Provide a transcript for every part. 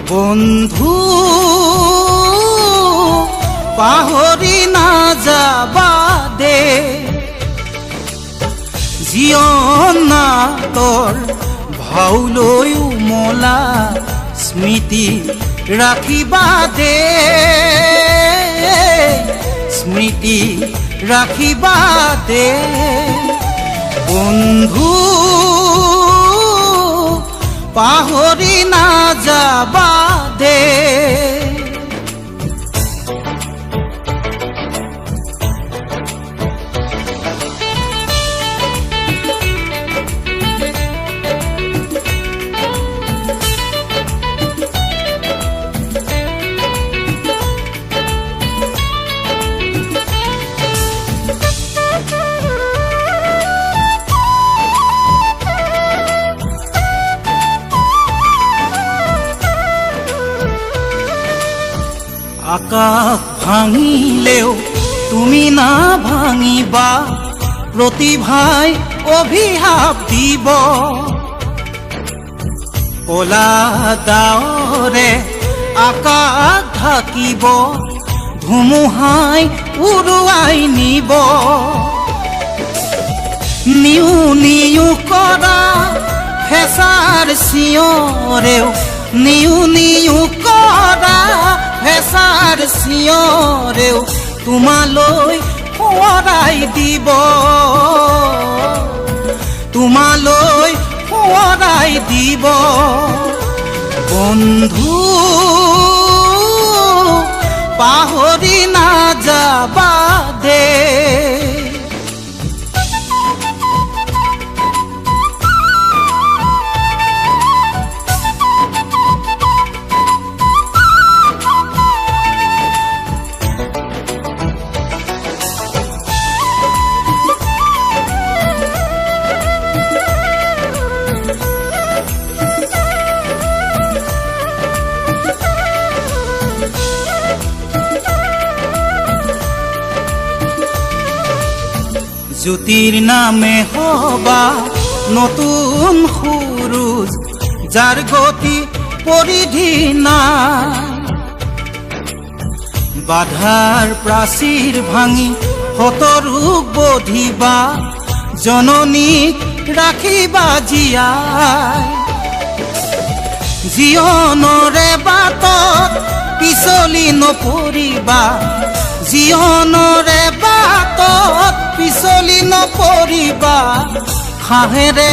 বন্ধু পাহৰি নাযাবা দে জীৱনৰ ভাওলৈ উমলা স্মৃতি ৰাখিবা দে স্মৃতি ৰাখিবা দে বন্ধু পাহৰি নাযাবা দে আকাশ ভাঙিলেও তুমি না ভাঙিবা প্ৰতিভাই অভিশাপ দিব কলা ডাৱৰে আকাশ ঢাকিব ধুমুহাই উৰুৱাই নিব নিউ নিউ কৰা হেঁচাৰ চিঞৰেও নিউ নিউ কৰা হেঁচাৰ চিঞৰেও তোমালৈ সোঁৱৰাই দিব তোমালৈ সোঁৱৰাই দিব বন্ধু পাহৰি নাযাবা দে জ্যোতিৰ নামে হবা নতুন সুৰুজ যাৰ গতি পৰিধি নাই বাধাৰ প্ৰাচীৰ ভাঙি হতৰোগ বধিবা জননীক ৰাখিবা জীয়াই জীৱনৰে বাটত পিছলি নপৰিবা জীৱনৰে বাটত পিছলি নপৰিবা সাহেৰে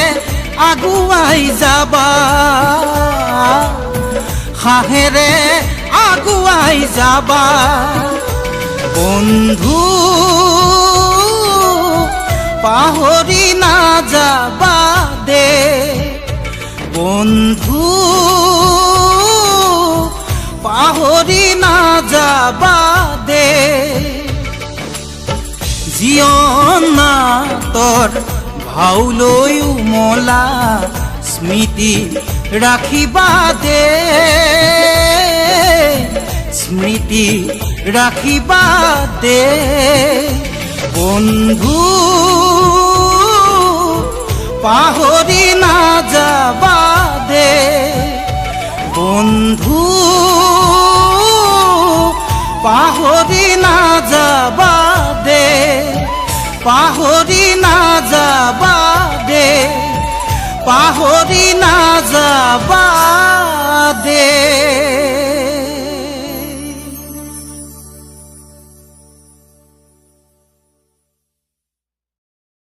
আগুৱাই যাবা সাহেৰে আগুৱাই যাবা বন্ধু পাহৰি নাযাবা দে বন্ধু পাহৰি নাযাবা দে জীৱনৰ ভাওলৈ উমলা স্মৃতি ৰাখিবা দে স্মৃতি ৰাখিবা দে বন্ধু পাহৰি নাযাবা দে বন্ধু পাহৰি নাযাবা দে পাহৰি নাযাবা দে পাহৰি নাযাবা